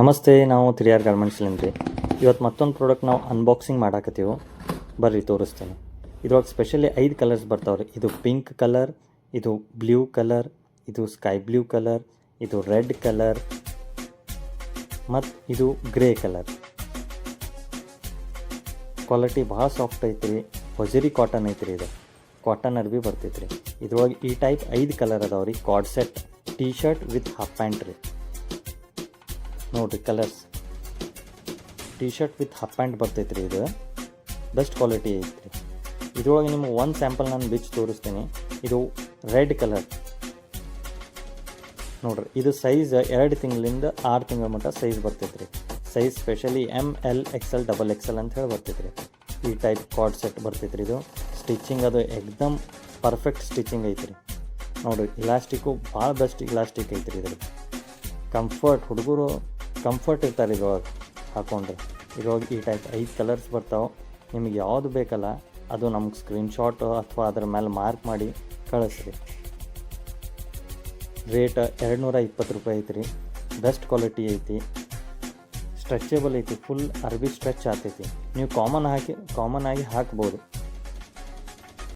ನಮಸ್ತೆ, ನಾವು 3R ಗಾರ್ಮೆಂಟ್ಸ್ಲಿಂದ ರೀ. ಇವತ್ತು ಮತ್ತೊಂದು ಪ್ರಾಡಕ್ಟ್ ನಾವು ಅನ್ಬಾಕ್ಸಿಂಗ್ ಮಾಡಾಕತ್ತೀವಿ. ಬರ್ರಿ ತೋರಿಸ್ತೇನೆ. ಇದ್ರೊಳಗೆ ಸ್ಪೆಷಲಿ 5 ಕಲರ್ಸ್ ಬರ್ತಾವ್ರಿ. ಇದು ಪಿಂಕ್ ಕಲರ್, ಇದು ಬ್ಲೂ ಕಲರ್, ಇದು ಸ್ಕೈ ಬ್ಲೂ ಕಲರ್, ಇದು ರೆಡ್ ಕಲರ್ ಮತ್ತು ಇದು ಗ್ರೇ ಕಲರ್. ಕ್ವಾಲಿಟಿ ಭಾಳ ಸಾಫ್ಟ್ ಐತ್ರಿ. ಹೊಜರಿ ಕಾಟನ್ ಐತ್ರಿ. ಇದು ಕಾಟನ್ ಅರ್ಬಿ ಬರ್ತೈತ್ರಿ. ಇದ್ರೊಳಗೆ ಈ ಟೈಪ್ 5 ಕಲರ್ ಅದಾವ್ರಿ. Card set T shirt with half pant ರೀ. ನೋಡಿರಿ colours. T shirt with half pant ಬರ್ತೈತ್ರಿ. ಇದು ಬೆಸ್ಟ್ ಕ್ವಾಲಿಟಿ ಐತ್ರಿ. ಇದ್ರೊಳಗೆ ನಿಮ್ಗೆ ಒಂದು ಸ್ಯಾಂಪಲ್ ನಾನು ಬಿಚ್ಚಿ ತೋರಿಸ್ತೀನಿ. ಇದು ರೆಡ್ ಕಲರ್ ನೋಡ್ರಿ. ಇದು ಸೈಜ್ 2 ತಿಂಗಳಿಂದ 6 ತಿಂಗಳ ಮಟ್ಟ ಸೈಜ್ ಬರ್ತೈತ್ರಿ. Size specially ML XL XXL ಅಂತ ಹೇಳಿ ಬರ್ತೈತ್ರಿ. ಈ ಟೈಪ್ ಕಾರ್ಡ್ ಸೆಟ್ ಬರ್ತೈತ್ರಿ. ಇದು ಸ್ಟಿಚಿಂಗ್ ಅದು ಎಕ್ದಮ್ ಪರ್ಫೆಕ್ಟ್ ಸ್ಟಿಚಿಂಗ್ ಐತ್ರಿ. ನೋಡಿರಿ ಇಲಾಸ್ಟಿಕ್ಕು ಭಾಳ ಬೆಸ್ಟ್ ಇಲಾಸ್ಟಿಕ್ ಐತ್ರಿ. ಇದ್ರದ್ದು ಕಂಫರ್ಟ್, ಹುಡುಗರು ಕಂಫರ್ಟ್ ಇರ್ತಾರೆ ಇದ್ರೊಳಗೆ ಹಾಕೊಂಡ್ರೆ. ಇದ್ರೊಳಗೆ ಈ ಟೈಪ್ 5 ಕಲರ್ಸ್ ಬರ್ತಾವೆ. ನಿಮಗೆ ಯಾವುದು ಬೇಕಲ್ಲ ಅದು ನಮ್ಗೆ ಸ್ಕ್ರೀನ್ಶಾಟ್ ಅಥವಾ ಅದ್ರ ಮೇಲೆ ಮಾರ್ಕ್ ಮಾಡಿ ಕಳಿಸ್ರಿ. ರೇಟ್ 220 ರೂಪಾಯಿ ಐತ್ರಿ. ಬೆಸ್ಟ್ ಕ್ವಾಲಿಟಿ ಐತಿ. ಸ್ಟ್ರೆಚಬಲ್ ಐತಿ. ಫುಲ್ ಅರ್ಬಿ ಸ್ಟ್ರೆಚ್ ಆಗ್ತೈತಿ. ನೀವು ಕಾಮನ್ ಆಗಿ ಹಾಕ್ಬೋದು.